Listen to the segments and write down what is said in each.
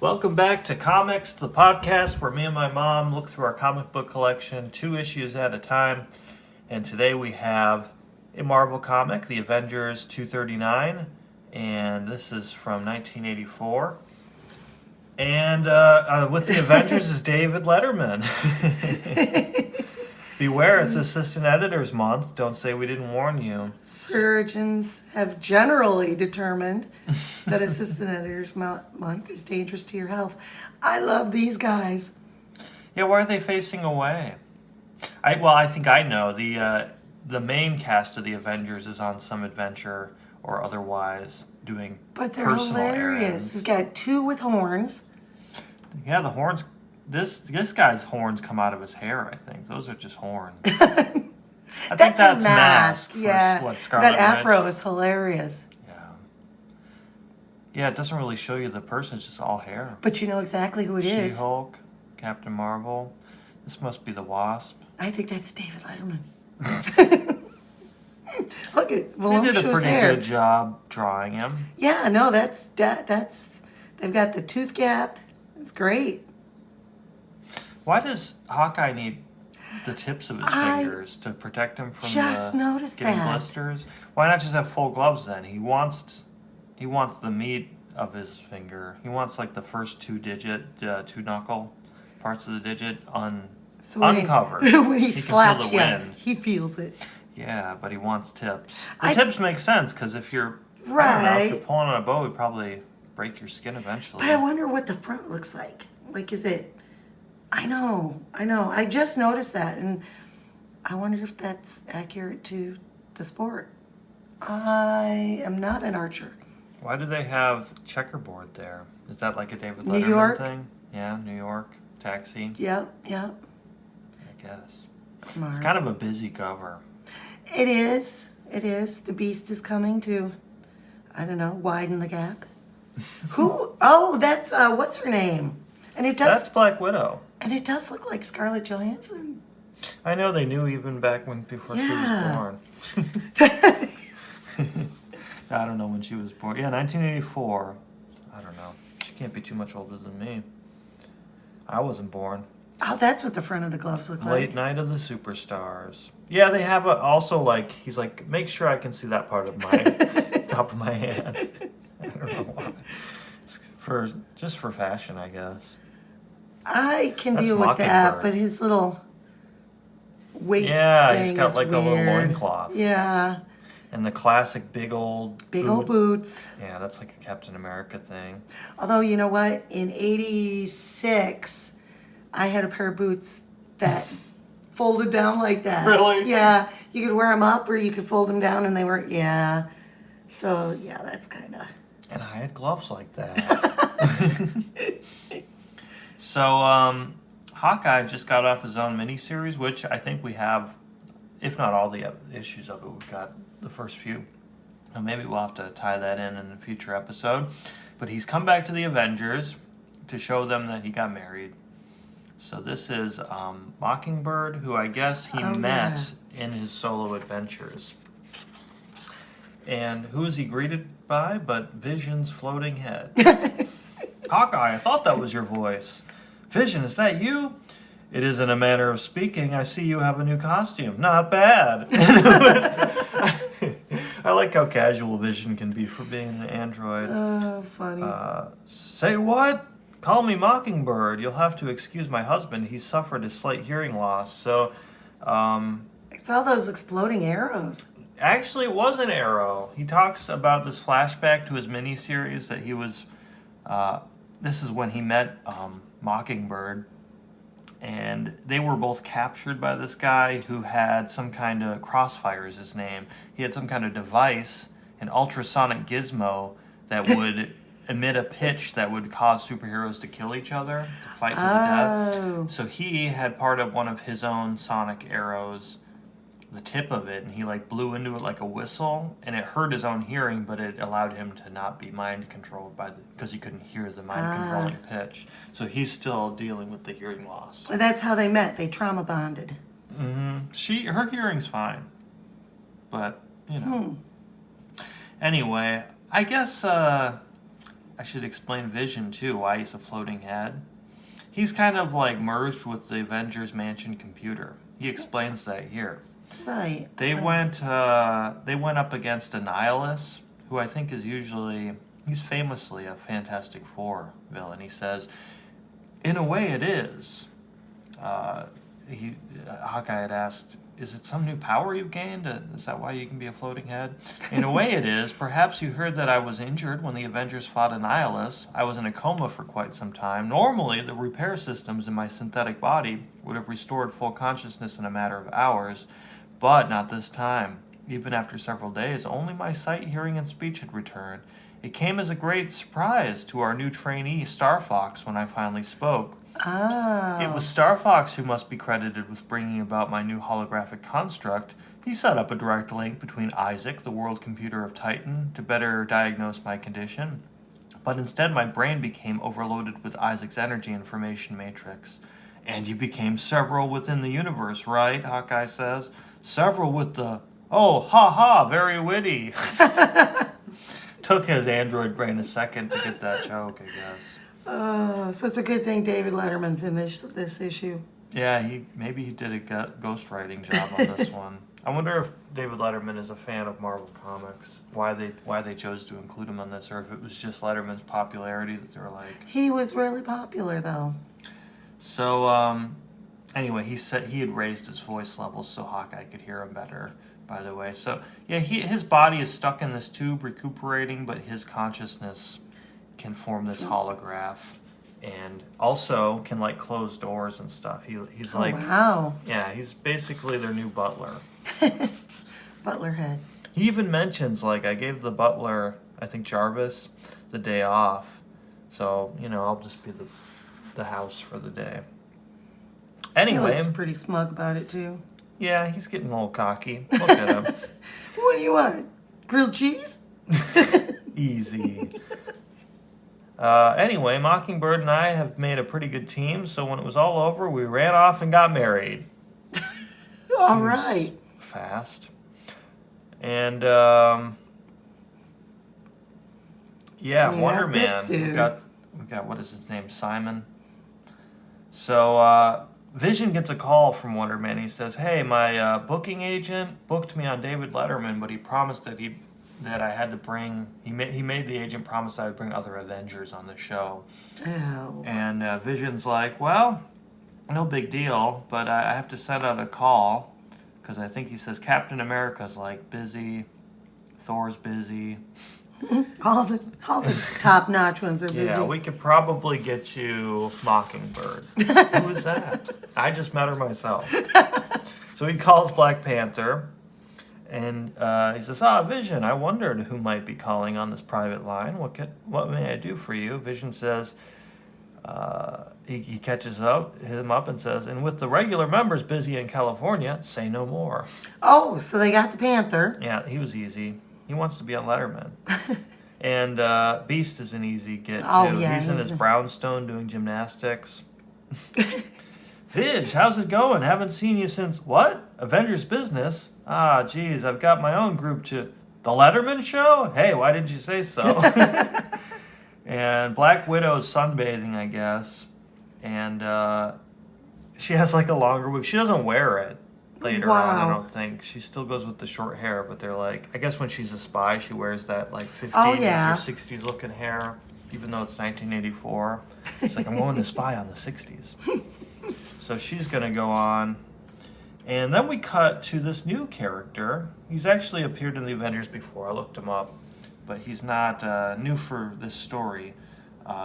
Welcome back to Comics, the podcast where me and my mom look through our comic book collection 2 issues at a time. And today we have a Marvel comic, The Avengers 239, and this is from 1984. And with The Avengers is David Letterman. Beware, it's Assistant Editors Month. Don't say we didn't warn you. Surgeons have generally determined that Assistant Editors Month is dangerous to your health. I love these guys. Yeah, why are they facing away? I think I know. The main cast of the Avengers is on some adventure or otherwise doing But they're personal hilarious. errands. We've got two with horns. Yeah, the horns. This guy's horns come out of his hair. I think those are just horns. I think That's a mask. for Yeah, Scarlet that afro Witch. is hilarious. Yeah, it doesn't really show you the person. It's just all hair. But you know exactly who it is. She-Hulk, Captain Marvel. This must be the Wasp. I think that's David Letterman. Look at They did a voluptuous pretty hair. good job drawing him. Yeah, no, that's they've got the tooth gap. It's great. Why does Hawkeye need the tips of his I fingers to protect him from just noticed getting that. blisters? Why not just have full gloves then? He wants the meat of his finger. He wants like the first two knuckle parts of the digit So when uncovered. When he can slaps feel the you, wind. he feels it. Yeah, but he wants tips. The I- tips make sense because if you're I don't know, if Right. you're pulling on a bow, it'd probably break your skin eventually. But I wonder what the front looks like. Like, is it... I know. I just noticed that, and I wonder if that's accurate to the sport. I am not an archer. Why do they have checkerboard there? Is that like a David New Letterman York? thing? Yeah, New York. Taxi, Yep. I guess. Smart. It's kind of a busy cover. It is. The Beast is coming to, I don't know, widen the gap. Who? Oh, that's, what's her name? And it That's does... Black Widow. And it does look like Scarlett Johansson. I know they knew even back before she was Yeah. born. I don't know when she was born. Yeah, 1984. I don't know. She can't be too much older than me. I wasn't born. Oh, that's what the front of the gloves look Late like. Night of the Superstars. Yeah, they have also like, he's like, make sure I can see that part of my top of my hand. I don't know why. It's just for fashion, I guess. I can That's deal with that, Mockingbird. but his little waist Yeah, thing he's got is like a little weird. loincloth. Yeah, And the classic big old old boots. Yeah, that's like a Captain America thing. Although, you know what? In '86, I had a pair of boots that folded down like that. Really? Yeah. You could wear them up or you could fold them down and they were, yeah. So, yeah, that's kind of... And I had gloves like that. So, Hawkeye just got off his own miniseries, which I think we have, if not all the issues of it, we've got the first few. So maybe we'll have to tie that in a future episode. But he's come back to the Avengers to show them that he got married. So this is Mockingbird, who I guess he met in his solo adventures. And who is he greeted by but Vision's floating head? Hawkeye, I thought that was your voice. Vision, is that you? It is in a manner of speaking. I see you have a new costume. Not bad. I like how casual Vision can be for being an android. Oh, funny. Say what? Call me Mockingbird. You'll have to excuse my husband. He's suffered a slight hearing loss. So, It's all those exploding arrows. actually, it was an arrow. He talks about this flashback to his miniseries that he was. This is when he met Mockingbird, and they were both captured by this guy who had some kind of Crossfire is his name. He had some kind of device, an ultrasonic gizmo that would emit a pitch that would cause superheroes to kill each other, to fight to the Oh. death. So he had part of one of his own sonic arrows, the tip of it, and he like blew into it like a whistle, and it hurt his own hearing, but it allowed him to not be mind controlled because he couldn't hear the mind controlling pitch. So he's still dealing with the hearing loss. Well, that's how they met. They trauma bonded. Her hearing's fine, but you know. Anyway, I guess I should explain Vision too, why he's a floating head. He's kind of like merged with the Avengers Mansion computer. He explains that here. Right. They went up against Annihilus, who I think is he's famously a Fantastic Four villain. He says, in a way it is. Hawkeye had asked, is it some new power you've gained? Is that why you can be a floating head? In a way it is. Perhaps you heard that I was injured when the Avengers fought Annihilus. I was in a coma for quite some time. Normally, the repair systems in my synthetic body would have restored full consciousness in a matter of hours, but not this time. Even after several days, only my sight, hearing, and speech had returned. It came as a great surprise to our new trainee, Star Fox, when I finally spoke. Oh. It was Star Fox who must be credited with bringing about my new holographic construct. He set up a direct link between Isaac, the world computer of Titan, to better diagnose my condition. But instead, my brain became overloaded with Isaac's energy information matrix. And you became several within the universe, right? Hawkeye says. Several with the, oh, ha ha, very witty. Took his android brain a second to get that joke, I guess. So it's a good thing David Letterman's in this issue. Yeah, maybe he did a ghostwriting job on this one. I wonder if David Letterman is a fan of Marvel Comics, why they chose to include him on this, or if it was just Letterman's popularity that they were like. He was really popular, though. So, anyway, he said he had raised his voice levels so Hawkeye could hear him better, by the way. So, yeah, his body is stuck in this tube recuperating, but his consciousness can form this holograph. And also can, like, close doors and stuff. He's like... Wow. Yeah, he's basically their new butler. Butler head. He even mentions, like, I gave the butler, I think Jarvis, the day off. So, I'll just be the house for the day. Anyway. He looks pretty smug about it, too. Yeah, he's getting a little cocky. Look at him. What do you want? Grilled cheese? Easy. Anyway, Mockingbird and I have made a pretty good team, so when it was all over, we ran off and got married. All right. Fast. And, Wonder Man. We've got, what is his name, Simon? So, Vision gets a call from Wonder Man. He says, hey, my booking agent booked me on David Letterman, but he promised that I had to bring... He made the agent promise I would bring other Avengers on the show. Oh. And Vision's like, well, no big deal, but I have to send out a call, because I think he says Captain America's, like, busy, Thor's busy. All the top-notch ones are busy. Yeah, we could probably get you Mockingbird. Who is that? I just met her myself. So he calls Black Panther, and he says, Vision, I wondered who might be calling on this private line. What may I do for you? Vision says, he catches him up and says, and with the regular members busy in California, say no more. Oh, so they got the Panther. Yeah, he was easy. He wants to be on Letterman. And Beast is an easy get, too. Oh, yeah, he's in his brownstone doing gymnastics. Vidge, how's it going? Haven't seen you since, what? Avengers Business? Ah, geez, I've got my own group to... The Letterman Show? Hey, why didn't you say so? And Black Widow's sunbathing, I guess. And she has, like, a longer wig. She doesn't wear it later on, I don't think. She still goes with the short hair, but they're like... I guess when she's a spy, she wears that, like, 50s or 60s looking hair, even though it's 1984. She's like, I'm going to spy on the 60s. So she's going to go on. And then we cut to this new character. He's actually appeared in the Avengers before. I looked him up. But he's not new for this story.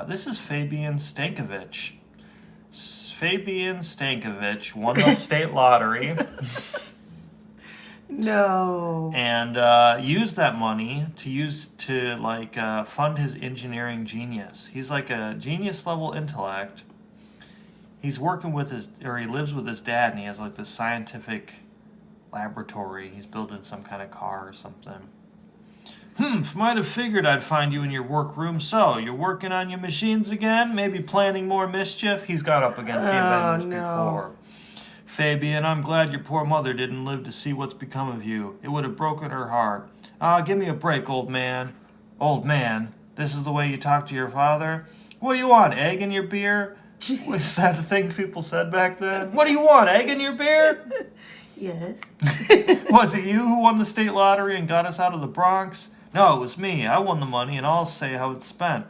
This is Fabian Stankovic. Fabian Stankovic won the state lottery. No. And used that money to fund his engineering genius. He's like a genius level intellect. He's working with he lives with his dad, and he has like this scientific laboratory. He's building some kind of car or something. Might have figured I'd find you in your workroom. So, you're working on your machines again? Maybe planning more mischief? He's got up against the Avengers before. Fabian, I'm glad your poor mother didn't live to see what's become of you. It would have broken her heart. Give me a break, old man. Old man. This is the way you talk to your father? What do you want, egg in your beer? Was that the thing people said back then? What do you want, egg in your beer? Yes. Was it you who won the state lottery and got us out of the Bronx? No, it was me. I won the money, and I'll say how it's spent.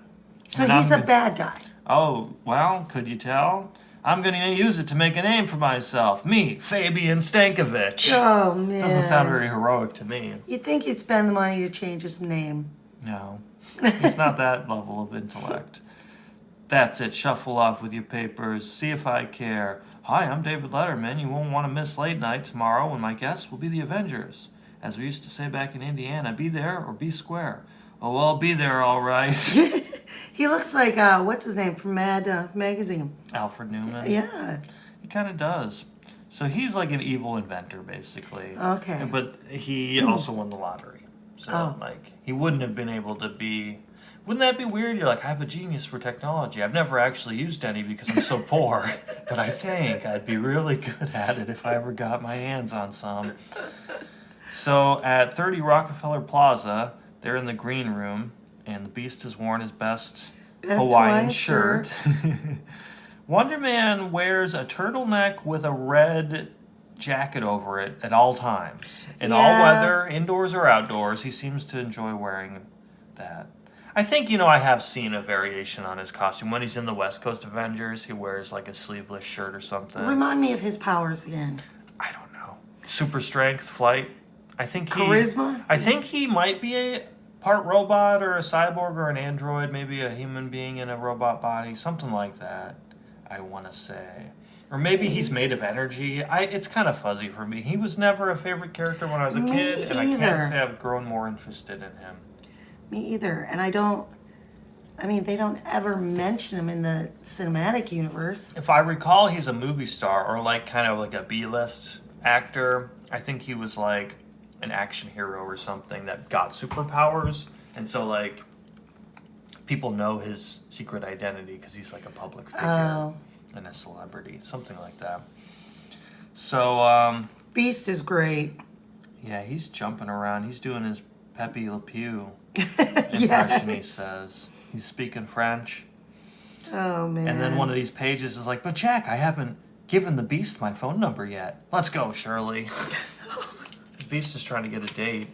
So And he's a I'm- bad guy. Oh, well, could you tell? I'm going to use it to make a name for myself. Me, Fabian Stankovic. Oh, man. Doesn't sound very heroic to me. You'd think he'd spend the money to change his name. No, it's not that level of intellect. That's it. Shuffle off with your papers. See if I care. Hi, I'm David Letterman. You won't want to miss late night tomorrow when my guests will be the Avengers. As we used to say back in Indiana, be there or be square. Oh, I'll be there, all right. He looks like, what's his name, from Mad Magazine. Alfred Newman. Yeah. He kind of does. So he's like an evil inventor, basically. Okay. But he also won the lottery. So, like, he wouldn't have been able to be... Wouldn't that be weird? You're like, I have a genius for technology. I've never actually used any because I'm so poor. But I think I'd be really good at it if I ever got my hands on some. So at 30 Rockefeller Plaza, they're in the green room, and the Beast has worn his best Hawaiian shirt. Wonder Man wears a turtleneck with a red jacket over it at all times. In all weather, indoors or outdoors, he seems to enjoy wearing that. I think, I have seen a variation on his costume. When he's in the West Coast Avengers, he wears like a sleeveless shirt or something. Remind me of his powers again. I don't know. Super strength, flight. I think Charisma? I think he might be a part robot or a cyborg or an android, maybe a human being in a robot body, something like that, I want to say. Or maybe he's made of energy. It's kind of fuzzy for me. He was never a favorite character when I was a kid, and I can't say I've grown more interested in him. Me either. And they don't ever mention him in the cinematic universe. If I recall, he's a movie star or like kind of like a B-list actor. I think he was like an action hero or something that got superpowers. And so like people know his secret identity because he's like a public figure and a celebrity, something like that. So, Beast is great. yeah, he's jumping around. He's doing his Pepe Le Pew impression, he says. He's speaking French. Oh, man. And then one of these pages is like, but Jack, I haven't given the Beast my phone number yet. Let's go, Shirley. The Beast is trying to get a date.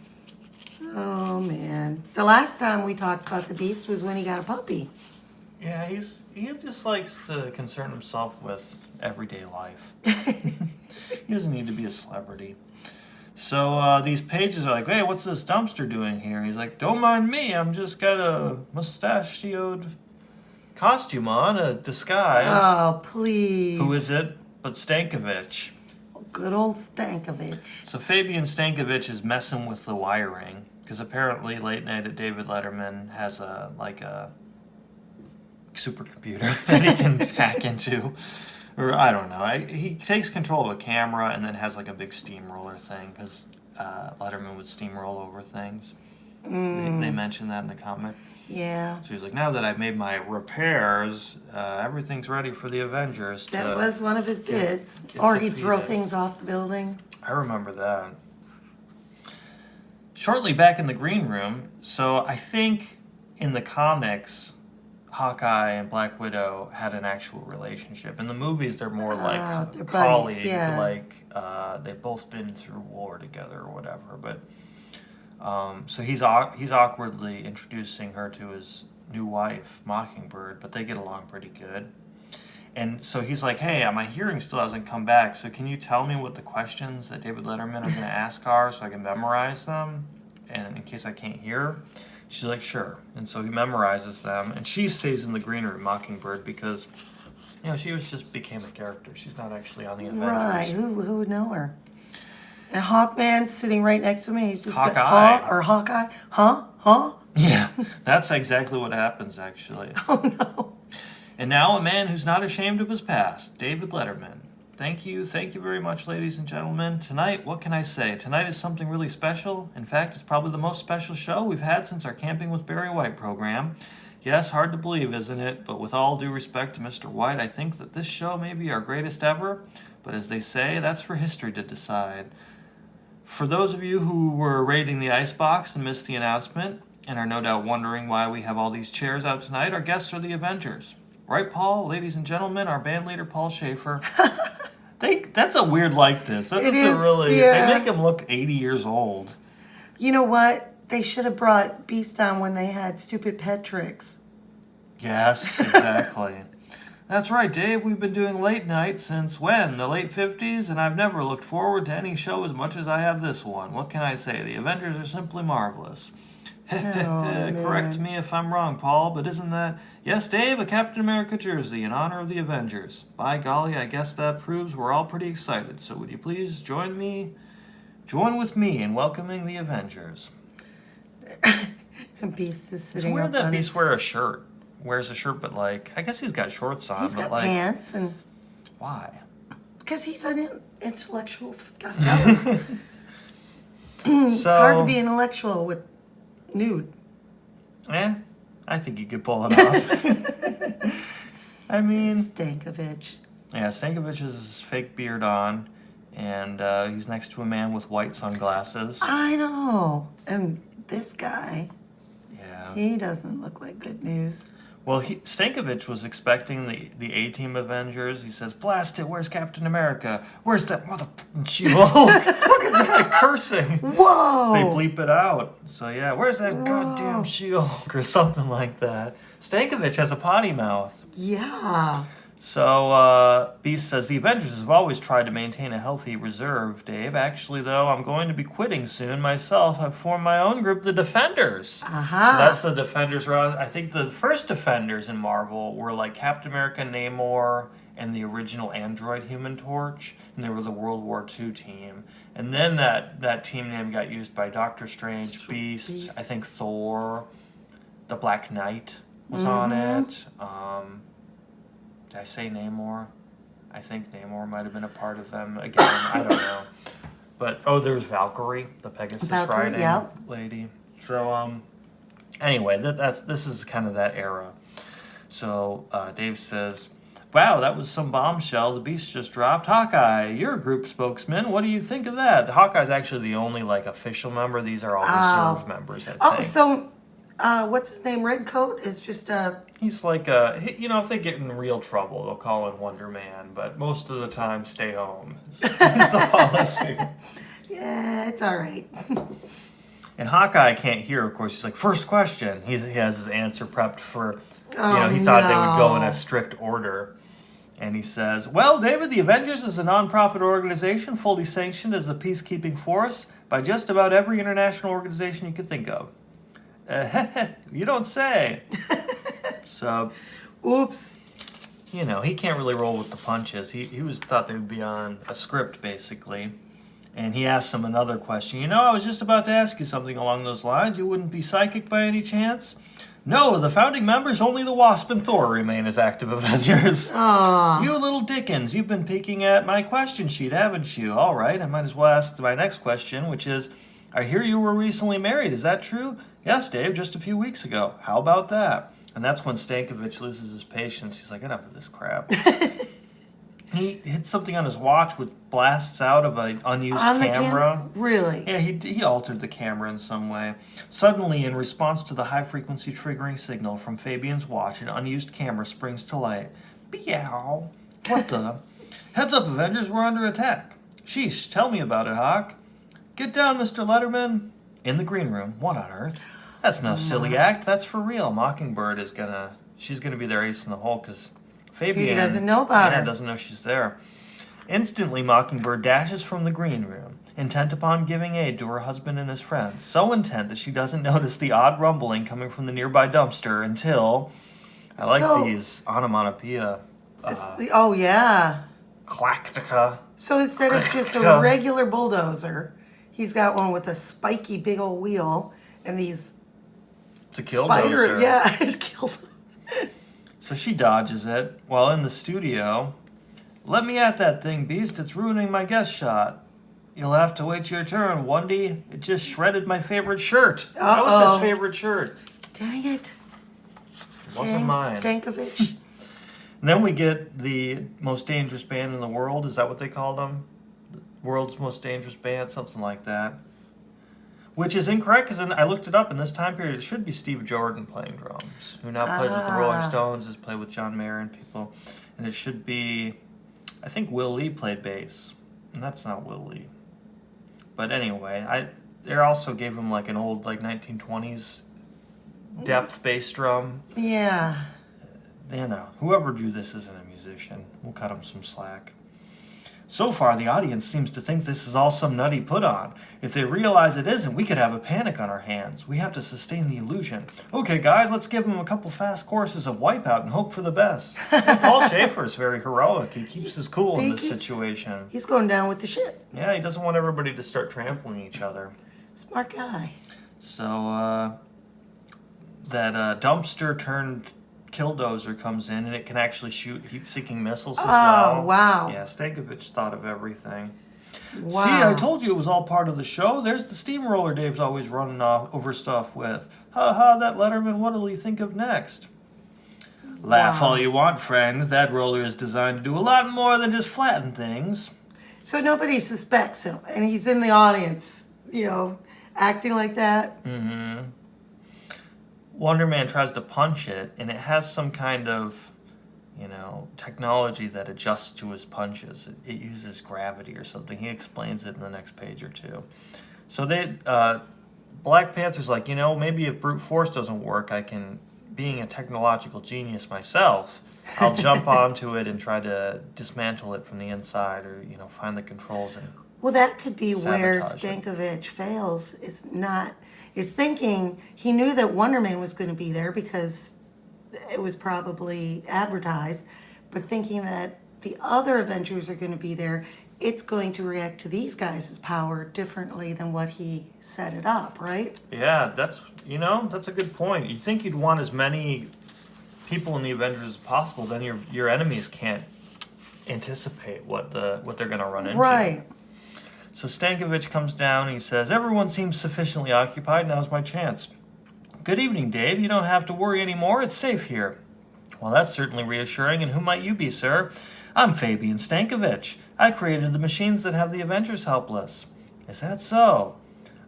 Oh, man. The last time we talked about the Beast was when he got a puppy. Yeah, he just likes to concern himself with everyday life. He doesn't need to be a celebrity. So these pages are like, hey, what's this dumpster doing here? He's like, don't mind me. I'm just got a mustachioed costume on, a disguise. Oh, please. Who is it but Stankovic? Good old Stankovic. So Fabian Stankovic is messing with the wiring because apparently Late Night at David Letterman has a supercomputer that he can hack into. Or I don't know. He takes control of a camera and then has like a big steamroller thing because Letterman would steamroll over things. They mentioned that in the comic. Yeah. So he's like, now that I've made my repairs, everything's ready for the Avengers. That was one of his bits. get Or he'd throw defeated. things off the building. I remember that. Shortly back in the green room, so I think in the comics, Hawkeye and Black Widow had an actual relationship. In the movies, they're more like they're buddies, colleagues, yeah. like they've both been through war together or whatever. But so he's awkwardly introducing her to his new wife, Mockingbird, but they get along pretty good. And so he's like, hey, my hearing still hasn't come back, so can you tell me what the questions that David Letterman are going to ask are so I can memorize them, and in case I can't hear? She's like, sure. And so he memorizes them, and she stays in the green room, Mockingbird, because, she just became a character. She's not actually on the Avengers. Right. Who would know her? And Hawkman's sitting right next to me. He's just Hawkeye. Hawkeye. Huh? Yeah, that's exactly what happens, actually. Oh, no. And now a man who's not ashamed of his past, David Letterman. Thank you very much, ladies and gentlemen. Tonight, what can I say? Tonight is something really special. In fact, it's probably the most special show we've had since our Camping with Barry White program. Yes, hard to believe, isn't it? But with all due respect to Mr. White, I think that this show may be our greatest ever. But as they say, that's for history to decide. For those of you who were raiding the icebox and missed the announcement, and are no doubt wondering why we have all these chairs out tonight, our guests are the Avengers. Right, Paul? Ladies and gentlemen, our band leader, Paul Schaefer. That's a weird likeness. That It doesn't is, really... yeah. They make him look 80 years old. You know what? They should have brought Beast on when they had stupid pet tricks. Yes, exactly. That's right, Dave. We've been doing late night since when? The late 50s, and I've never looked forward to any show as much as I have this one. What can I say? The Avengers are simply marvelous. Correct me if I'm wrong, Paul, but isn't that... Yes, Dave, a Captain America jersey in honor of the Avengers. By golly, I guess that proves we're all pretty excited. So would you please join with me in welcoming the Avengers? And Beast is It's sitting weird up that on Beast his... wears a shirt, but like, I guess he's got shorts on, He's but got like, pants, and... why? Because he's an intellectual guy. It's hard to be intellectual with nude. I think you could pull it off. I mean, Stankovich. yeah, Stankovich has his fake beard on, and he's next to a man with white sunglasses. I know. And this guy, Yeah. he doesn't look like good news. Well, Stankovich was expecting the A-Team Avengers. He says, "Blast it, where's Captain America? Where's that motherfucking She-Hulk?" Look at that cursing. Whoa! They bleep it out. So yeah, where's that goddamn She-Hulk or something like that. Stankovich has a potty mouth. Yeah. So Beast says, the Avengers have always tried to maintain a healthy reserve, Dave. Actually, though, I'm going to be quitting soon myself. I've formed my own group, the Defenders. Aha. So that's the Defenders. I think the first Defenders in Marvel were like Captain America, Namor, and the original android Human Torch, and they were the World War II team. And then that team name got used by Doctor Strange, Beast, I think Thor, the Black Knight was on it. Did I say Namor? I think Namor might have been a part of them. Again, I don't know. But, there's Valkyrie, the Pegasus riding lady. So, anyway, this is kind of that era. So, Dave says, wow, that was some bombshell the Beast just dropped. Hawkeye, you're a group spokesman. What do you think of that? Hawkeye's actually the only, official member. These are all reserve members, I think. Oh, so... what's his name? Redcoat is just He's like if they get in real trouble, they'll call in Wonder Man, but most of the time, stay home. He's the policy. Yeah, it's all right. And Hawkeye can't hear, of course. He's like, first question. He has his answer prepped for, he thought they would go in a strict order. And he says, well, David, the Avengers is a non-profit organization fully sanctioned as a peacekeeping force by just about every international organization you could think of. You don't say. So, Oops. he can't really roll with the punches. He thought they would be on a script, basically. And he asked him another question. I was just about to ask you something along those lines. You wouldn't be psychic by any chance? No, the founding members, only the Wasp and Thor remain as active Avengers. Aww. You little Dickens, you've been peeking at my question sheet, haven't you? All right, I might as well ask my next question, which is, I hear you were recently married. Is that true? Yes, Dave, just a few weeks ago. How about that? And that's when Stankovich loses his patience. He's like, enough of this crap. He hits something on his watch which blasts out of an unused camera. Really? Yeah, he altered the camera in some way. Suddenly, in response to the high-frequency triggering signal from Fabian's watch, an unused camera springs to light. Meow. What the? Heads up, Avengers, we're under attack. Sheesh, tell me about it, Hawk. Get down, Mr. Letterman. In the green room. What on earth? That's no silly act. That's for real. Mockingbird she's gonna be their ace in the hole because Fabian doesn't know about her. Doesn't know she's there. Instantly, Mockingbird dashes from the green room, intent upon giving aid to her husband and his friends. So intent that she doesn't notice the odd rumbling coming from the nearby dumpster until... I like these onomatopoeia. Oh, yeah. Clactica. So instead of just a regular bulldozer, he's got one with a spiky big old wheel and these... It's a killdozer. Yeah, it's killed. So she dodges it while in the studio. Let me at that thing, Beast. It's ruining my guest shot. You'll have to wait your turn, Wundy. It just shredded my favorite shirt. That was his favorite shirt. Dang it. It wasn't mine. Stankovich. And then we get the most dangerous band in the world. Is that what they called them? The world's most dangerous band? Something like that. Which is incorrect because I looked it up in this time period. It should be Steve Jordan playing drums, who now plays with the Rolling Stones, has played with John Mayer and people. And it should be, I think Will Lee played bass, and that's not Will Lee. But anyway, they also gave him like an old like 1920s depth bass drum. Yeah. You know, whoever drew this isn't a musician. We'll cut him some slack. So far, the audience seems to think this is all some nutty put-on. If they realize it isn't, we could have a panic on our hands. We have to sustain the illusion. Okay, guys, let's give them a couple fast courses of Wipeout and hope for the best. Paul Schaefer's very heroic. He keeps his cool in this situation. He's going down with the ship. Yeah, he doesn't want everybody to start trampling each other. Smart guy. So, that dumpster turned Killdozer comes in, and it can actually shoot heat-seeking missiles as well. Oh, wow. Yeah, Stankovic thought of everything. Wow. See, I told you it was all part of the show. There's the steamroller Dave's always running off over stuff with. Ha ha, that Letterman, what'll he think of next? Laugh all you want, friend. That roller is designed to do a lot more than just flatten things. So nobody suspects him, and he's in the audience, you know, acting like that. Mm-hmm. Wonder Man tries to punch it, and it has some kind of, you know, technology that adjusts to his punches. It uses gravity or something. He explains it in the next page or two. So Black Panther's like, you know, maybe if brute force doesn't work, I can, being a technological genius myself, I'll jump onto it and try to dismantle it from the inside, or, you know, find the controls and Well, that could be where sabotage it. Stankovic fails. Is thinking he knew that Wonder Man was going to be there because it was probably advertised, but thinking that the other Avengers are going to be there, it's going to react to these guys' power differently than what he set it up, right? Yeah, that's a good point. You'd think you'd want as many people in the Avengers as possible, then your enemies can't anticipate what they're going to run into. Right. So Stankovic comes down and he says, "Everyone seems sufficiently occupied. Now's my chance." "Good evening, Dave. You don't have to worry anymore. It's safe here." "Well, that's certainly reassuring. And who might you be, sir?" "I'm Fabian Stankovic. I created the machines that have the Avengers helpless." "Is that so?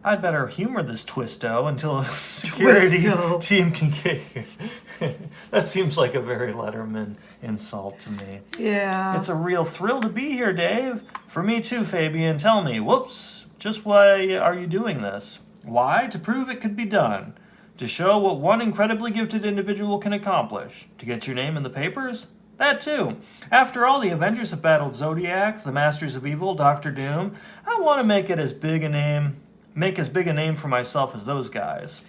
I'd better humor this twisto until a security team can get here." That seems like a very Letterman insult to me. Yeah. "It's a real thrill to be here, Dave." "For me too, Fabian. Tell me, just why are you doing this?" "Why? To prove it could be done. To show what one incredibly gifted individual can accomplish. To get your name in the papers? That too. After all, the Avengers have battled Zodiac, the Masters of Evil, Doctor Doom. I want to make as big a name for myself as those guys."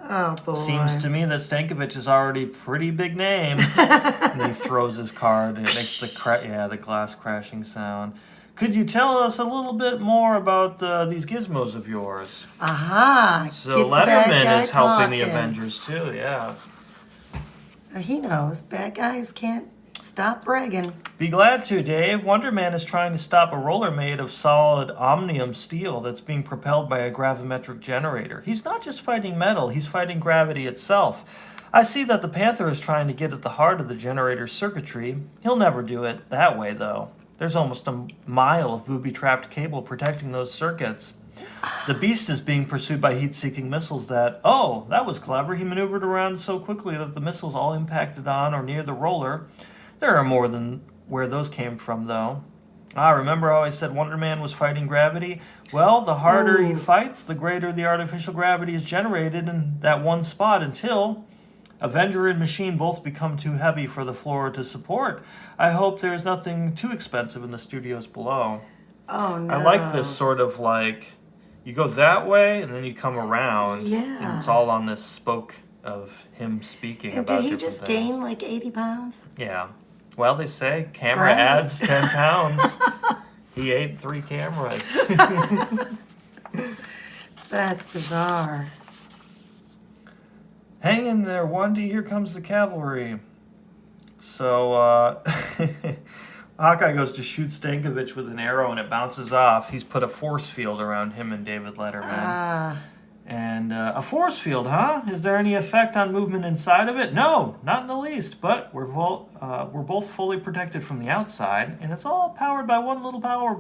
Oh, boy. "Seems to me that Stankovic is already a pretty big name." And he throws his card, and it makes the glass crashing sound. "Could you tell us a little bit more about these gizmos of yours?" Aha. So Get the bad guy Letterman is helping the talking. Avengers too, yeah. He knows. Bad guys can't stop bragging. "Be glad to, Dave. Wonder Man is trying to stop a roller made of solid omnium steel that's being propelled by a gravimetric generator. He's not just fighting metal, he's fighting gravity itself. I see that the Panther is trying to get at the heart of the generator's circuitry. He'll never do it that way, though. There's almost a mile of booby-trapped cable protecting those circuits. The Beast is being pursued by heat-seeking missiles that was clever. He maneuvered around so quickly that the missiles all impacted on or near the roller. There are more than where those came from, though. Remember how I said Wonder Man was fighting gravity? Well, the harder he fights, the greater the artificial gravity is generated in that one spot until Avenger and machine both become too heavy for the floor to support. I hope there's nothing too expensive in the studios below." Oh, no. I like this sort of like, you go that way and then you come around. Yeah. And it's all on this spoke of him speaking And about did he different just things. gain like 80 pounds? Yeah. Well, they say camera Right. adds 10 pounds. He ate 3 cameras. That's bizarre. "Hang in there, Wendy. Here comes the cavalry." So, Hawkeye goes to shoot Stankovic with an arrow and it bounces off. He's put a force field around him and David Letterman. And a force field, huh? Is there any effect on movement inside of it? No, not in the least. But we're both fully protected from the outside, and it's all powered by one little power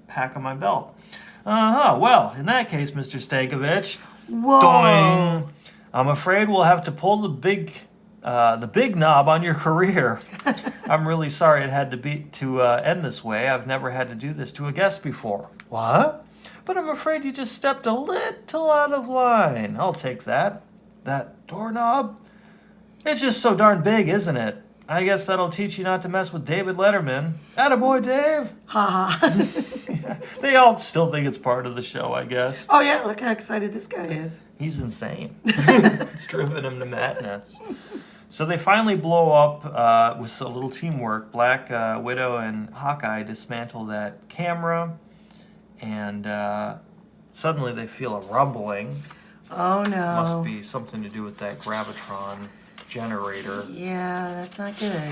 pack on my belt. Well, in that case, Mr. Stankovich, Whoa. doing, I'm afraid we'll have to pull the big knob on your career. I'm really sorry it had to end this way. I've never had to do this to a guest before. What? But I'm afraid you just stepped a little out of line. I'll take that. That doorknob? It's just so darn big, isn't it? I guess that'll teach you not to mess with David Letterman. Attaboy, Dave. Ha ha. They all still think it's part of the show, I guess. Oh, yeah, look how excited this guy is. He's insane. It's driven him to madness. So they finally blow up with a little teamwork. Black Widow and Hawkeye dismantle that camera, and suddenly they feel a rumbling. Oh, no. Must be something to do with that gravitron generator. Yeah, that's not good.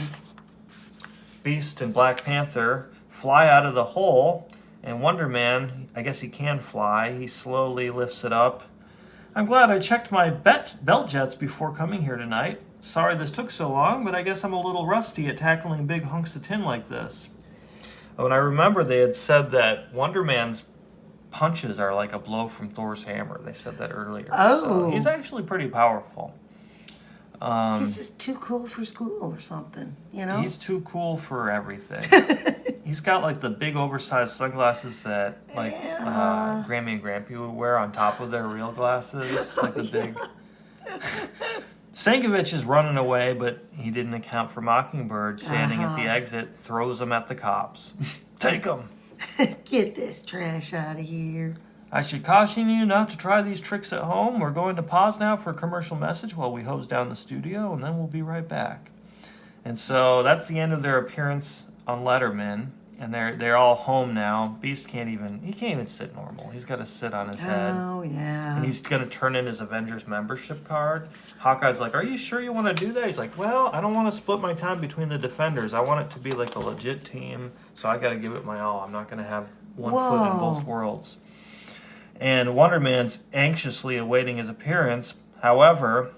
Beast and Black Panther fly out of the hole, and Wonder Man, I guess he can fly. He slowly lifts it up. I'm glad I checked my belt jets before coming here tonight. Sorry this took so long, but I guess I'm a little rusty at tackling big hunks of tin like this. Oh, and I remember they had said that Wonder Man's punches are like a blow from Thor's hammer. They said that earlier. Oh. So he's actually pretty powerful. He's just too cool for school or something, you know? He's too cool for everything. He's got like the big oversized sunglasses that like Grammy and Grampy would wear on top of their real glasses. Like the big... Stankovich is running away, but he didn't account for Mockingbird standing at the exit, throws him at the cops. Take him! Get this trash out of here. I should caution you not to try these tricks at home. We're going to pause now for a commercial message while we hose down the studio, and then we'll be right back. And so that's the end of their appearance on Letterman, and they're all home now. Beast can't even sit normal. He's got to sit on his head. Oh, yeah. And he's going to turn in his Avengers membership card. Hawkeye's like, are you sure you want to do that? He's like, well, I don't want to split my time between the Defenders. I want it to be like a legit team, so I got to give it my all. I'm not going to have one foot in both worlds. And Wonder Man's anxiously awaiting his appearance. However,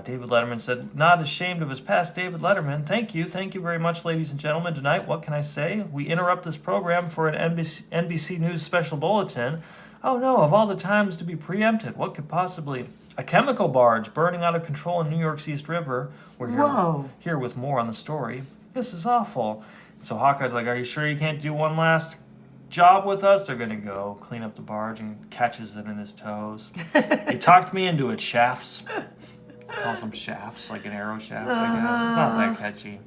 David Letterman said, not ashamed of his past, David Letterman. Thank you very much, ladies and gentlemen. Tonight, what can I say? We interrupt this program for an NBC News special bulletin. Oh no, of all the times to be preempted, what could possibly... A chemical barge burning out of control in New York's East River. We're here with more on the story. This is awful. So Hawkeye's like, are you sure you can't do one last job with us? They're going to go clean up the barge and catches it in his toes. He talked me into it, shafts. Calls them shafts, like an arrow shaft, I guess. It's not that catchy.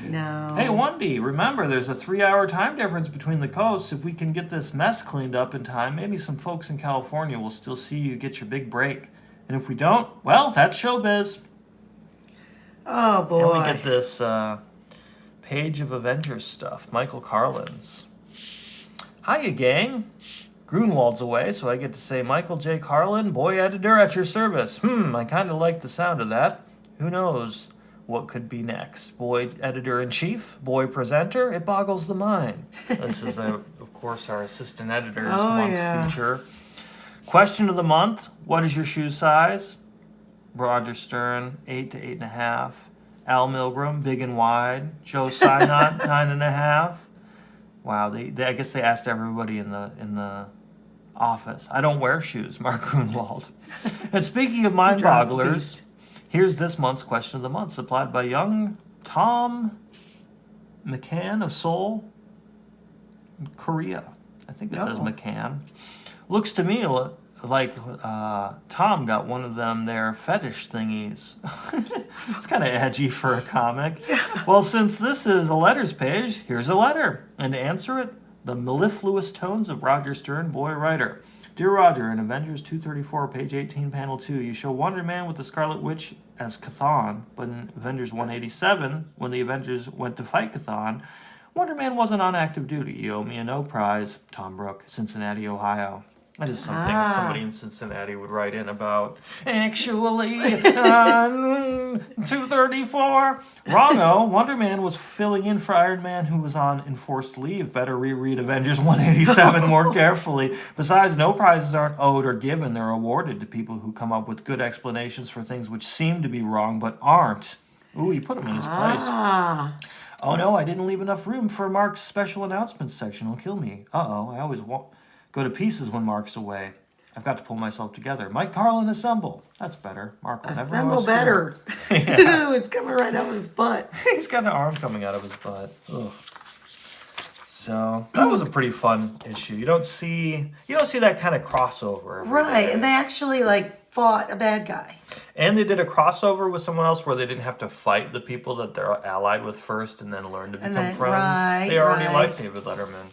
No. Hey, Wendy, remember, there's a 3-hour time difference between the coasts. If we can get this mess cleaned up in time, maybe some folks in California will still see you get your big break. And if we don't, well, that's showbiz. Oh, boy. And we get this page of Avengers stuff. Michael Carlin's. Hiya, gang. Grunwald's away, so I get to say Michael J. Carlin, boy editor at your service. I kind of like the sound of that. Who knows what could be next? Boy editor-in-chief? Boy presenter? It boggles the mind. This is, of course, our assistant editor's month feature. Question of the month, what is your shoe size? Roger Stern, 8 to 8.5. Al Milgram, big and wide. Joe Sinot, 9.5. Wow, I guess they asked everybody in the office. I don't wear shoes, Mark Grunwald. And speaking of mind-bogglers, here's this month's question of the month, supplied by young Tom McCann of Seoul, Korea. I think it says McCann. Looks to me like Tom got one of them there fetish thingies. It's kind of edgy for a comic. Yeah. Well, since this is a letters page, here's a letter. And to answer it, the mellifluous tones of Roger Stern, boy writer. Dear Roger, in Avengers 234, page 18, panel 2, you show Wonder Man with the Scarlet Witch as Chthon, but in Avengers 187, when the Avengers went to fight Chthon, Wonder Man wasn't on active duty. You owe me a no prize. Tom Brook, Cincinnati, Ohio. That is something somebody in Cincinnati would write in about. Actually, 234. Wrong-o. Wonder Man was filling in for Iron Man, who was on enforced leave. Better reread Avengers 187 more carefully. Besides, no prizes aren't owed or given. They're awarded to people who come up with good explanations for things which seem to be wrong but aren't. Ooh, he put him in his place. Oh no, I didn't leave enough room for Mark's special announcements section. He'll kill me. Uh-oh, I always go to pieces when Mark's away. I've got to pull myself together. Mike Carlin, assemble. That's better. Mark will never know. Assemble better. Yeah. It's coming right out of his butt. He's got an arm coming out of his butt. Ugh. So that was a pretty fun issue. You don't see that kind of crossover. every Right, day. and they actually like fought a bad guy. And they did a crossover with someone else where they didn't have to fight the people that they're allied with first and then learn to become friends. Right, they already right. liked David Letterman.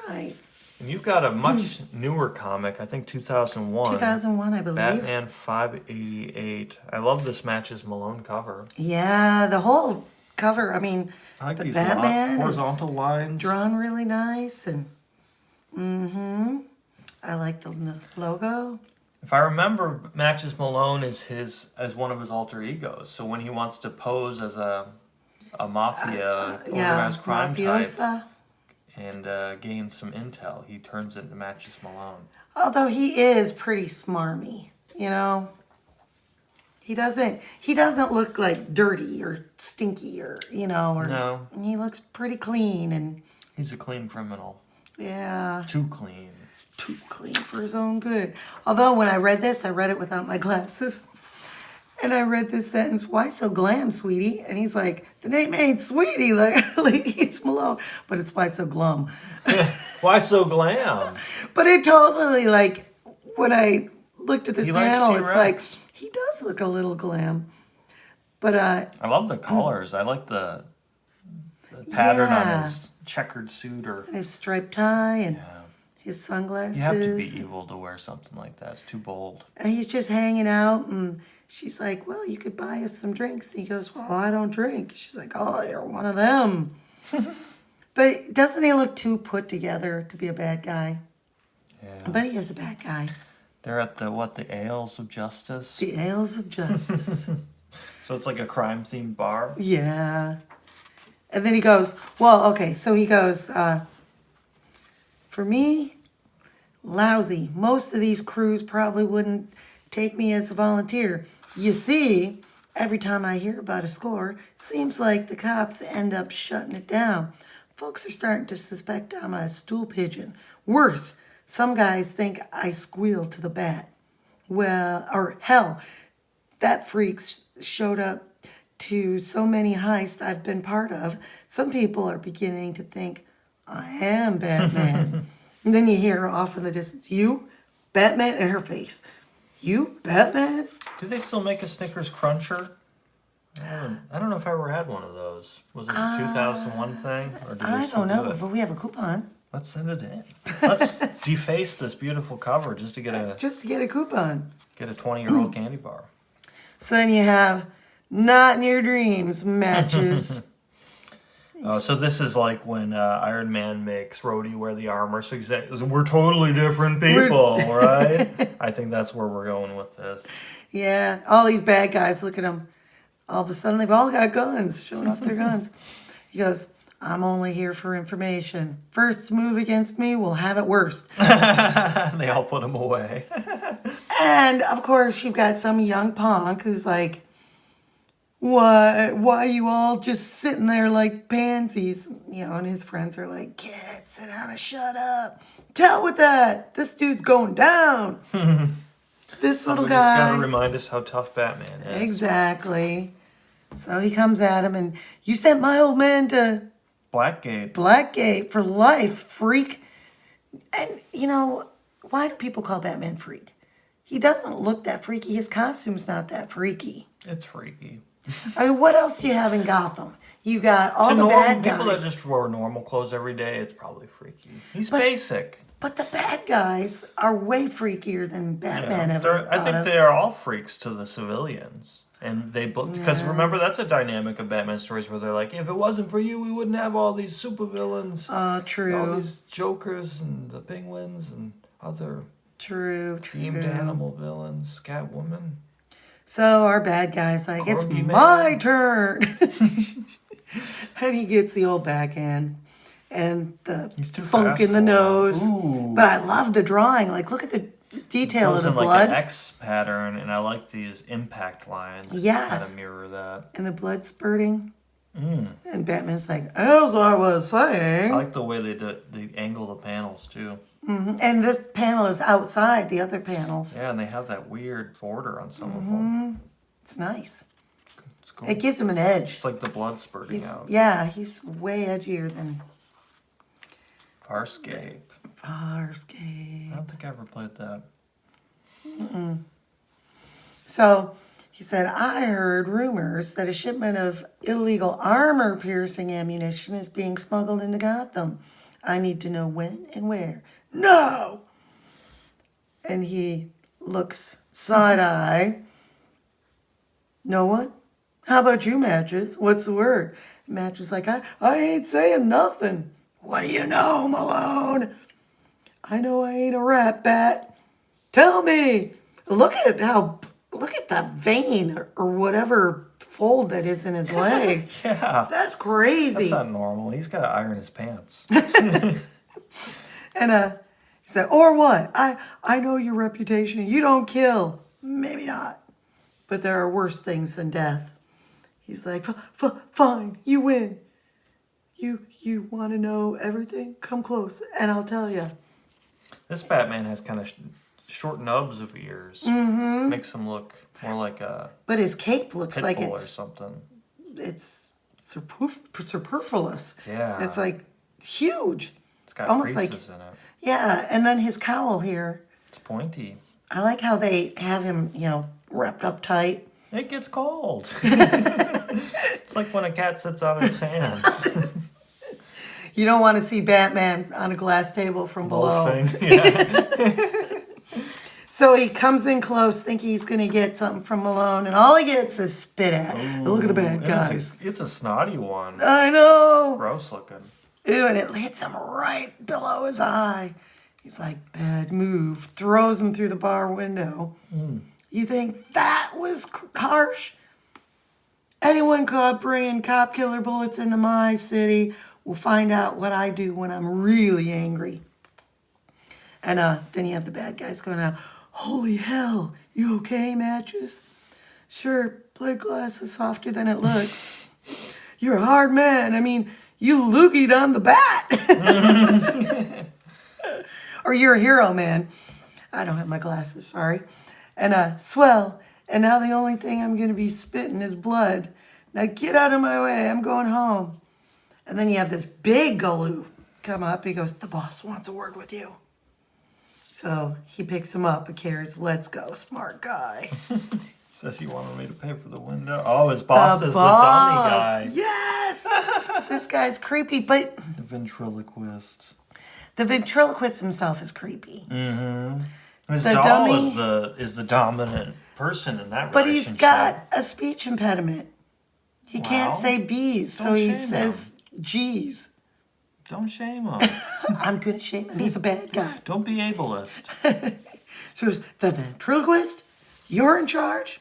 Right. And you've got a much newer comic, I think 2001. 2001, I believe. Batman 588. I love this Matches Malone cover. Yeah, the whole cover. I mean, I like the these Batman horizontal is lines. drawn really nice, and I like the logo. If I remember, Matches Malone is as one of his alter egos. So when he wants to pose as a mafia organized crime type mafiosa. and gain some intel, he turns into Matches Malone. Although he is pretty smarmy, you know. He doesn't look like dirty or stinky or No. He looks pretty clean and He's a clean criminal. yeah. Too clean. Too clean for his own good. Although when I read this, I read it without my glasses. And I read this sentence, "Why so glam, sweetie?" And he's like, "The name ain't Sweetie, lady, it's Malone. But it's why so glum." Why so glam? But it totally, like, when I looked at this He likes panel, it's like, T-Rex. he does look a little glam. But, I love the colors. I like the pattern Yeah. on his checkered suit or his striped tie and his sunglasses. you have to be evil to wear something like that. It's too bold. And he's just hanging out, and she's like, "Well, you could buy us some drinks." And he goes, "Well, I don't drink." She's like, "Oh, you're one of them." But doesn't he look too put together to be a bad guy? Yeah. But he is a bad guy. They're at the Ales of Justice. The Ales of Justice. So it's like a crime themed bar. Yeah. And then he goes, well, okay, so he goes, for me, lousy. Most of these crews probably wouldn't take me as a volunteer. You see, every time I hear about a score, seems like the cops end up shutting it down. Folks are starting to suspect I'm a stool pigeon. Worse, some guys think I squeal to the bat. Well, or hell, that freak showed up to so many heists I've been part of. Some people are beginning to think I am Batman. And then you hear off in the distance, "You, Batman," in her face. "You, Batman?" Do they still make a Snickers Cruncher? I don't know if I ever had one of those. Was it a 2001 thing? Or do they I still don't do know, it? but we have a coupon. Let's send it in. Let's deface this beautiful cover just to get Just to get a coupon. a 20-year-old candy bar. So then you have Not in Your Dreams matches. So this is like when Iron Man makes Rhodey wear the armor. So we're totally different people, right? I think that's where we're going with this. Yeah, all these bad guys, look at them. All of a sudden, they've all got guns, showing off their guns. He goes, "I'm only here for information. First move against me will have it worse." They all put him away. And, of course, you've got some young punk who's like, why you all just sitting there like pansies? You know, and his friends are like, "Kid, sit down and shut up. Tell with that. This dude's going down." This little Somebody's guy. got to remind us how tough Batman is. Exactly. So he comes at him and, "You sent my old man to Blackgate. Blackgate for life, freak." And, you know, why do people call Batman freak? He doesn't look that freaky. His costume's not that freaky. It's freaky. I mean, what else do you have in Gotham? You got all the bad people that guys. just wear normal clothes every day, it's probably freaky. He's basic. But the bad guys are way freakier than Batman ever I thought think of. they are all freaks to the civilians. And because remember, that's a dynamic of Batman stories where they're like, if it wasn't for you, we wouldn't have all these supervillains. Oh, true. All these Jokers and the Penguins and other True. themed animal villains, Catwoman. So our bad guy's like, "It's Corgi my Man. turn." And he gets the old backhand and the He's too thunk fast in the for him. nose. Ooh. But I love the drawing. Like, look at the detail Goes of the in like blood. an X pattern, and I like these impact lines. Yes. Kind of mirror that. And the blood spurting. And Batman's like, as I was saying. I like the way they angle the panels too. And this panel is outside the other panels. Yeah, and they have that weird border on some of them. It's nice. It's cool. It gives him an edge. It's like the blood spurting out. Yeah, he's way edgier than Farscape. Farscape. I don't think I ever played that. So he said, I heard rumors that a shipment of illegal armor-piercing ammunition is being smuggled into Gotham. I need to know when and where. No! And he looks side-eye. No one? How about you, Matches? What's the word? Matches like, I ain't saying nothing. What do you know, Malone? I know I ain't a rat bat. Tell me. Look at the vein or whatever fold that is in his leg. Yeah. That's crazy. That's not normal. He's got to iron his pants. And he said, or what? I know your reputation. You don't kill. Maybe not. But there are worse things than death. He's like, fine, you win. You want to know everything? Come close, and I'll tell you. This Batman has kind of short nubs of ears. Makes him look more like a But his cape looks pit like bull or it's something. superfluous. Yeah. It's like huge. It's got almost creases like, in it. Yeah, and then his cowl here. It's pointy. I like how they have him, wrapped up tight. It gets cold. It's like when a cat sits on his hands. You don't want to see Batman on a glass table from below. Yeah. So he comes in close, thinking he's going to get something from Malone, and all he gets is spit at. Look at the bad And guys. It's a snotty one. I know. Gross looking. Ooh, and it hits him right below his eye. He's like, bad move. Throws him through the bar window. You think that was harsh? Anyone caught bringing cop killer bullets into my city will find out what I do when I'm really angry. And then you have the bad guys going out, holy hell, you okay, Matches? Sure, plate glass is softer than it looks. You're a hard man. I mean, you loogied on the bat. Or you're a hero, man. I don't have my glasses, sorry. And swell. And now the only thing I'm going to be spitting is blood. Now get out of my way. I'm going home. And then you have this big Galoo come up. He goes, the boss wants a word with you. So he picks him up. Cares, let's go, smart guy. Says he wanted me to pay for the window. Oh, his boss is the dummy guy. Yes! This guy's creepy, but The ventriloquist. the ventriloquist himself is creepy. His The doll dummy- is the dominant person in that But relationship. he's got a speech impediment. He can't Wow. say B's, so Don't he shame says G's. Don't shame him. I'm going to shame him. He's a bad guy. Don't be ableist. So it's the ventriloquist? You're in charge?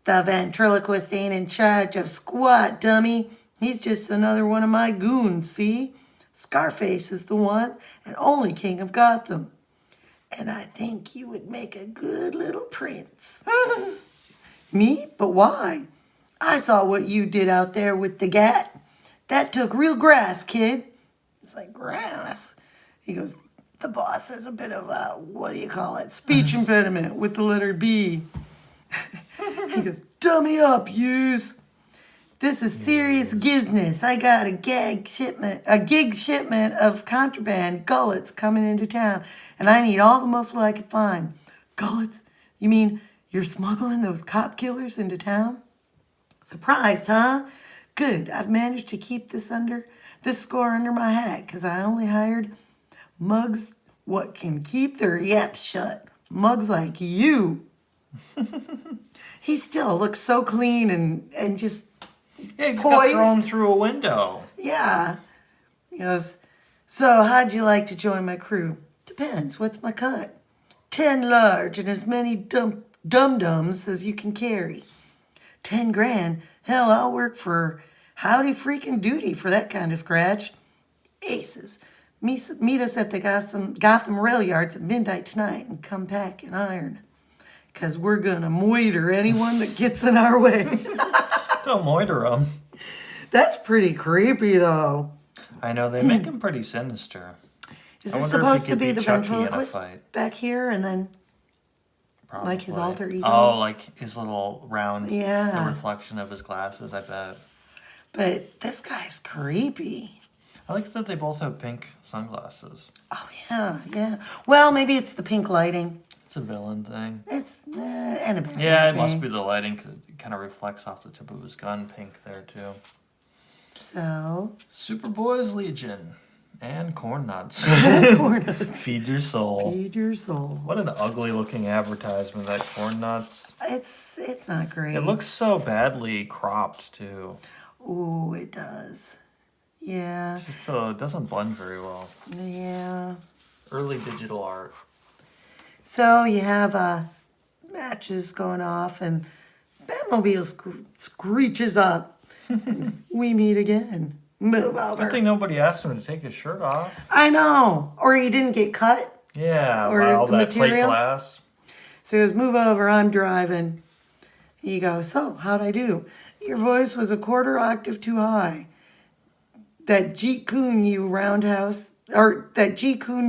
The ventriloquist ain't in charge of squat, dummy. He's just another one of my goons, see? Scarface is the one and only king of Gotham. And I think you would make a good little prince. Me? But why? I saw what you did out there with the gat. That took real grass, kid. It's like, grass? He goes, the boss has a bit of a, what do you call it, speech impediment with the letter B. He goes, dummy up, yous. This is serious business. I got a gig shipment of contraband gullets coming into town, and I need all the muscle I can find. Gullets? You mean you're smuggling those cop killers into town? Surprised, huh? Good. I've managed to keep this score under my hat, because I only hired mugs what can keep their yaps shut. Mugs like you. He still looks so clean and just Yeah, he's poised. got thrown through a window. Yeah. He goes, so how'd you like to join my crew? Depends. What's my cut? 10 large and as many dum-dums as you can carry. 10 grand? Hell, I'll work for howdy freaking duty for that kind of scratch. Aces. Meet us at the Gotham rail yards at midnight tonight and come pack and iron. Because we're going to moiter anyone that gets in our way. Don't moiter him. That's pretty creepy, though. I know, they make him pretty sinister. Is I this wonder if he supposed to could be beat the Chucky in a ventriloquist fight. back here and then Probably. like his alter ego? Oh, like his little round, the Yeah. reflection of his glasses, I bet. But this guy's creepy. I like that they both have pink sunglasses. Oh, yeah, yeah. Well, maybe it's the pink lighting. It's a villain thing. It's and a bad Yeah, it thing. must be the lighting because it kind of reflects off the tip of his gun pink there, too. So, Superboy's Legion and corn nuts. corn nuts. Feed your soul. Feed your soul. What an ugly looking advertisement, that corn nuts. It's not great. It looks so badly cropped, too. Ooh, it does. Yeah. It doesn't blend very well. Yeah. Early digital art. So you have matches going off, and Batmobile screeches up. We meet again. Move over. Good thing nobody asked him to take his shirt off. I know. Or he didn't get cut. Yeah, Or all the that plate material. glass. So he goes, move over, I'm driving. He goes, so, how'd I do? Your voice was a quarter octave too high. That Jeet Kune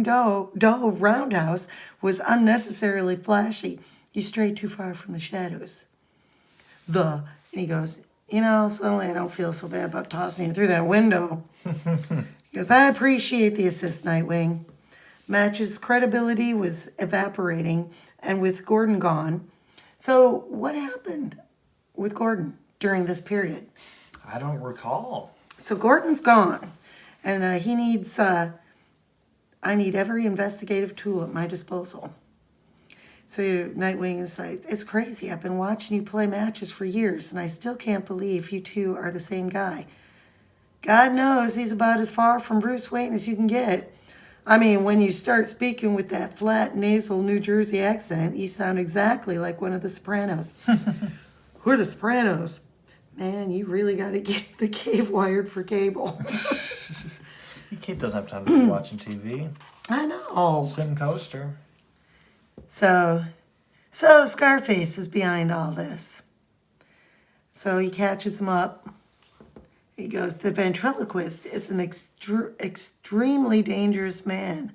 Do roundhouse was unnecessarily flashy. You strayed too far from the shadows. And he goes, suddenly I don't feel so bad about tossing you through that window. He goes, I appreciate the assist, Nightwing. Match's credibility was evaporating, and with Gordon gone. So what happened with Gordon during this period? I don't recall. So Gordon's gone, and he needs, I need every investigative tool at my disposal. So Nightwing is like, it's crazy. I've been watching you play matches for years, and I still can't believe you two are the same guy. God knows he's about as far from Bruce Wayne as you can get. I mean, when you start speaking with that flat, nasal New Jersey accent, you sound exactly like one of the Sopranos. Who are the Sopranos? Man, you really got to get the cave wired for cable. He doesn't have time to be watching TV. I know. Sim Coaster. So Scarface is behind all this. So he catches him up. He goes, the ventriloquist is an extremely dangerous man.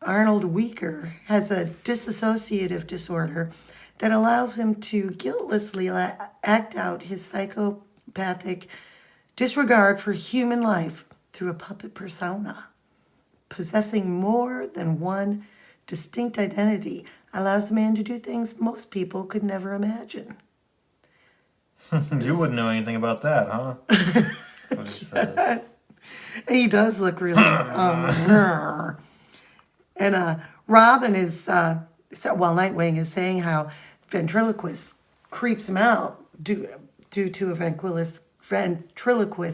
Arnold Weaker has a dissociative disorder that allows him to guiltlessly act out his psychopathic disregard for human life through a puppet persona. Possessing more than one distinct identity allows a man to do things most people could never imagine. You wouldn't know anything about that, huh? That's what he says. He does look really... and Robin is... Nightwing is saying how ventriloquist creeps him out due to a ventriloquist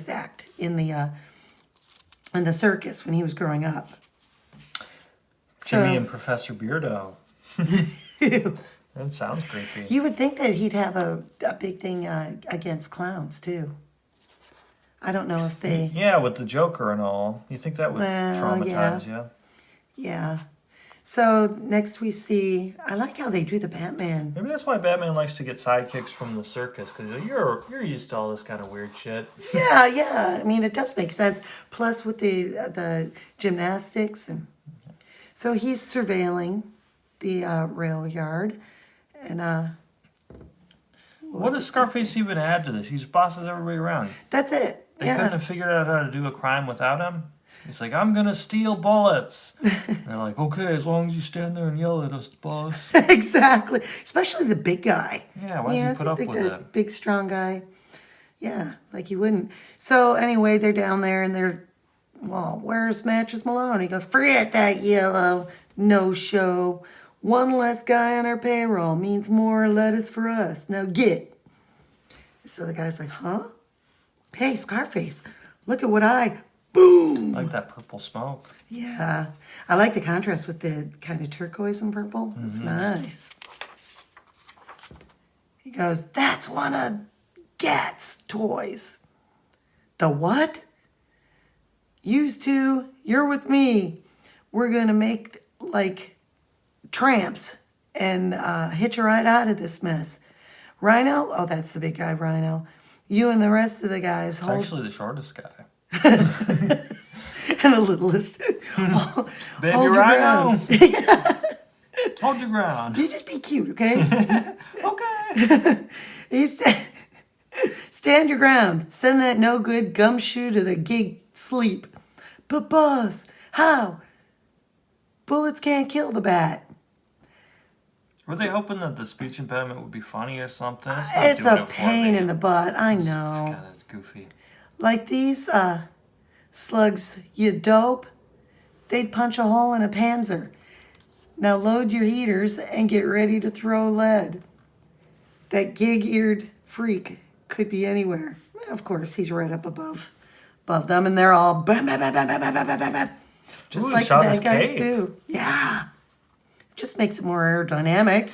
act in the circus when he was growing up. Jimmy and Professor Beardo. That sounds creepy. You would think that he'd have a big thing against clowns, too. I don't know if they... Yeah, with the Joker and all. You think that would traumatize you? Yeah. So next we see... I like how they do the Batman. Maybe that's why Batman likes to get sidekicks from the circus, because you're used to all this kind of weird shit. Yeah. I mean, it does make sense. Plus with the gymnastics. So he's surveilling the rail yard. And what does Scarface even add to this? He just bosses everybody around. That's it. They couldn't have figured out how to do a crime without him. He's like, I'm gonna steal bullets. And they're like, okay, as long as you stand there and yell at us, boss. Exactly. Especially the big guy. Yeah, why does he put up with it? Big, strong guy. Yeah, like he wouldn't. So anyway, they're down there and where's Matches Malone? He goes, forget that yellow. No show. One less guy on our payroll means more lettuce for us. Now get. So the guy's like, huh? Hey, Scarface, look at what boom! I like that purple smoke. Yeah. I like the contrast with the kind of turquoise and purple. It's nice. He goes, that's one of Gat's toys. The what? Used to, you're with me. We're going to make like tramps and hitch a ride out of this mess. Rhino, oh, that's the big guy, Rhino. You and the rest of the guys It's hold actually the shortest guy. and the littlest. Baby Hold your Rhino. ground. Hold your ground. You just be cute, okay? Okay. You stand your ground. Send that no good gumshoe to the gig sleep. But boss, how? Bullets can't kill the bat. Were they hoping that the speech impediment would be funny or something? It's not It's doing a it for pain me. in the butt. I It's know. kind of goofy. Like these slugs, you dope. They'd punch a hole in a panzer. Now load your heaters and get ready to throw lead. That gig-eared freak could be anywhere. And of course, he's right up above them, and they're all bam, bam, bam, bam, bam, bam, bam, bam, bam. Just Ooh, he like the shot his bad guys cape. do. Yeah. Just makes it more aerodynamic.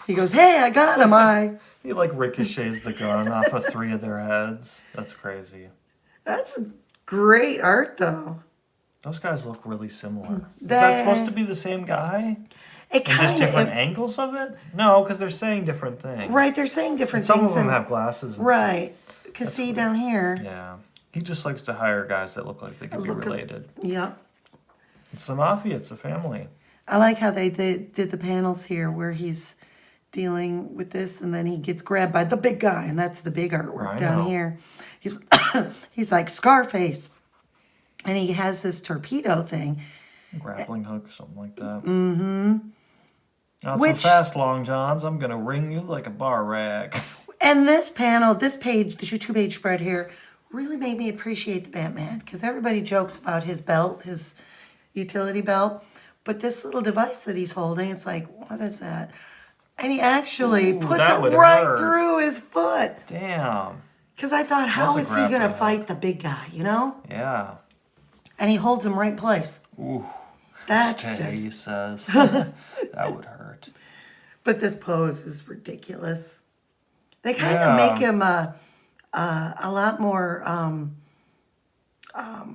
He goes, hey, I got him, He like ricochets the gun off of 3 of their heads. That's crazy. That's great art, though. Those guys look really similar. Is that supposed to be the same guy? It And just kind different of, angles of it? No, because they're saying different things. right, they're saying different Some things. of them and- have glasses. And Right. Because see, down here. Yeah. He just likes to hire guys that look like they could be Look at- related. Yep. It's the mafia. It's the family. I like how they did the panels here where he's dealing with this and then he gets grabbed by the big guy, and that's the big artwork I down know. here. He's he's like Scarface, and he has this torpedo thing. Grappling hook or something like that. Mm-hmm. Not Which- so fast, Long Johns. I'm going to wring you like a bar rag. And this panel, this page, the 2-page spread here, really made me appreciate the Batman, because everybody jokes about his belt, his utility belt, but this little device that he's holding, it's like, what is that? And he actually Ooh, puts that it would right hurt. through his foot. Damn. Because I thought, how Must is have he going to grabbed fight the big guy, you know? Yeah. And he holds him right in place. Ooh. That's Stay, he just... says. That would hurt. But this pose is ridiculous. They kind Yeah. of make him a lot more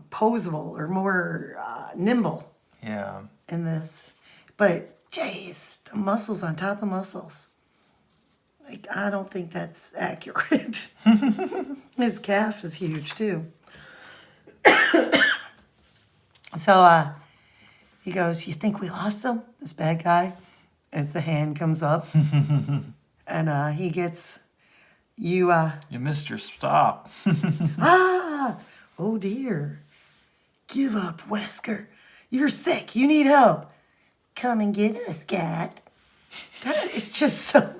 posable or more nimble Yeah. in this. But, jeez, the muscles on top of muscles. Like, I don't think that's accurate. His calf is huge, too. So, he goes, you think we lost him, this bad guy? As the hand comes up. And he gets, you missed your stop. oh dear. Give up, Wesker. You're sick. You need help. Come and get us, cat. That is just so...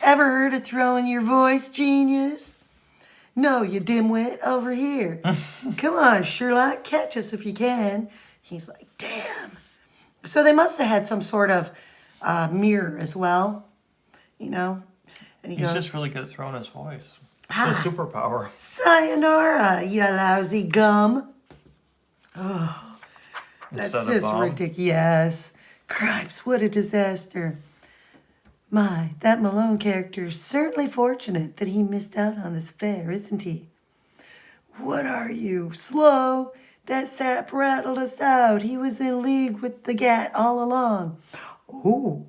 Ever heard of throwing your voice, genius? No, you dimwit, over here. Come on, Sherlock, catch us if you can. He's like, damn. So they must have had some sort of mirror as well, you know? And he He's goes, just really good at throwing his voice. It's Ah. a superpower. sayonara, you lousy gum. Oh, that's Instead of just bomb. ridiculous. Yes. Cripes, what a disaster. My, that Malone character is certainly fortunate that he missed out on this fair, isn't he? What are you, slow? That sap rattled us out. He was in league with the Gat all along. Oh,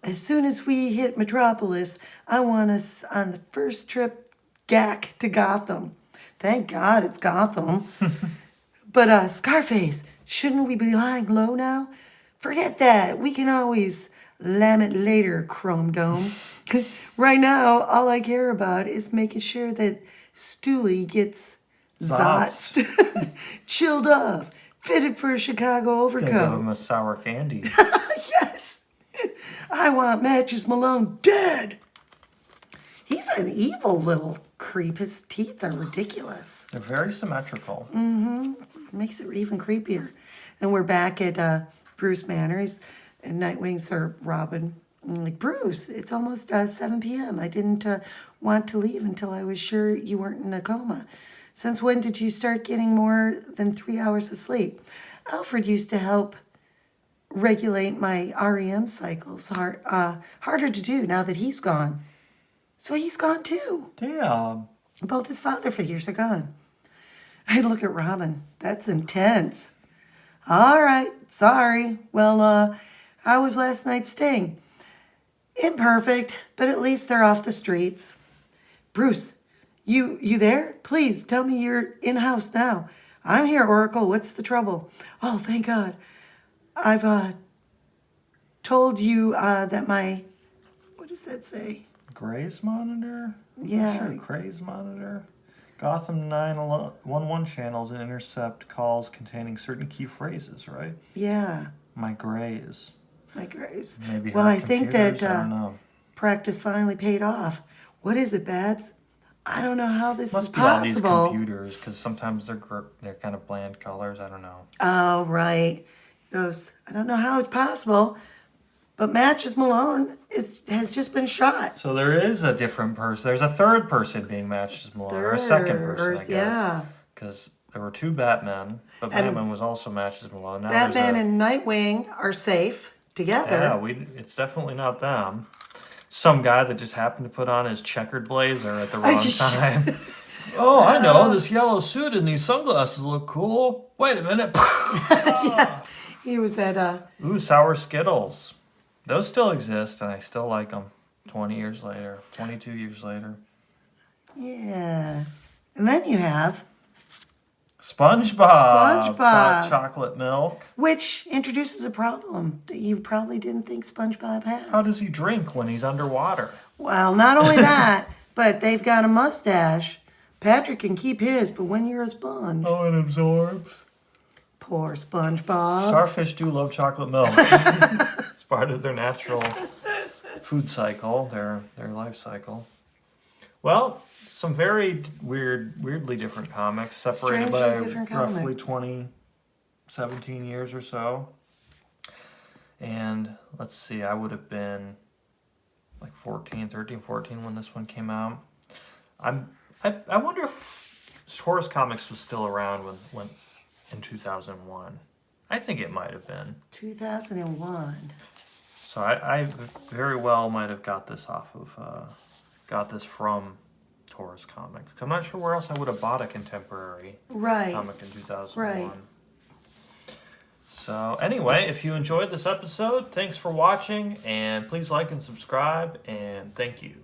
as soon as we hit Metropolis, I want us on the first trip gack to Gotham. Thank God it's Gotham. But Scarface, shouldn't we be lying low now? Forget that. We can always lamb it later, Chrome Dome. Right now, all I care about is making sure that Stooley gets zotzed, chilled off, fitted for a Chicago Gonna give overcoat. him a sour candy. Yes! I want Matches Malone dead! He's an evil little creep. His teeth are ridiculous. They're very symmetrical. Makes it even creepier. And we're back at Bruce Manners and Nightwing's or Robin. I'm like, Bruce, it's almost 7 p.m. I didn't want to leave until I was sure you weren't in a coma. Since when did you start getting more than 3 hours of sleep? Alfred used to help regulate my REM cycles. Harder to do now that he's gone. So he's gone too. Damn. Both his father figures are gone. I look at Robin. That's intense. All right, sorry. Well, how was last night's sting? Imperfect, but at least they're off the streets. Bruce, You there? Please tell me you're in-house now. I'm here, Oracle. What's the trouble? Oh, thank God. I've told you that my... What does that say? Grays monitor? Yeah. Sure, Grays monitor. Gotham 911 channels and intercept calls containing certain key phrases, right? Yeah. My Grays. My grace. Maybe Well, her I think that computers? I don't know. practice finally paid off. What is it, Babs? I don't know how this Must is be all these possible. computers, because sometimes they're kind of bland colors. I don't know. Oh, right. He goes, I don't know how it's possible, but Matches Malone has just been shot. So there is a different person. There's a third person being matched as Malone, or a second person, I guess. Yeah. Because there were two Batmen, but And Batman was also matched as Malone. Now Batman there's and Nightwing are safe together. yeah, it's definitely not them. Some guy that just happened to put on his checkered blazer at the wrong time. Oh, I know. This yellow suit and these sunglasses look cool. Wait a minute. Yeah. He was at Ooh, sour Skittles. Those still exist, and I still like them. 20 years later, 22 years later. yeah. And then you have, SpongeBob. SpongeBob. Hot chocolate milk. which introduces a problem that you probably didn't think SpongeBob has. How does he drink when he's underwater? Well, not only that, but they've got a mustache. Patrick can keep his, but when you're a sponge, Oh, it absorbs. poor SpongeBob. Starfish do love chocolate milk. It's part of their natural food cycle, their life cycle. Well, some very weirdly different comics, separated by Strangely different roughly comics. 17 years or so. And let's see, I would have been like 13, 14 when this one came out. I wonder if Horus Comics was still around when in 2001. I think it might have been. 2001. So I very well might have got this from Horus Comics. I'm not sure where else I would have bought a contemporary Right. comic in 2001. Right. So anyway, if you enjoyed this episode, thanks for watching, and please like and subscribe, and thank you.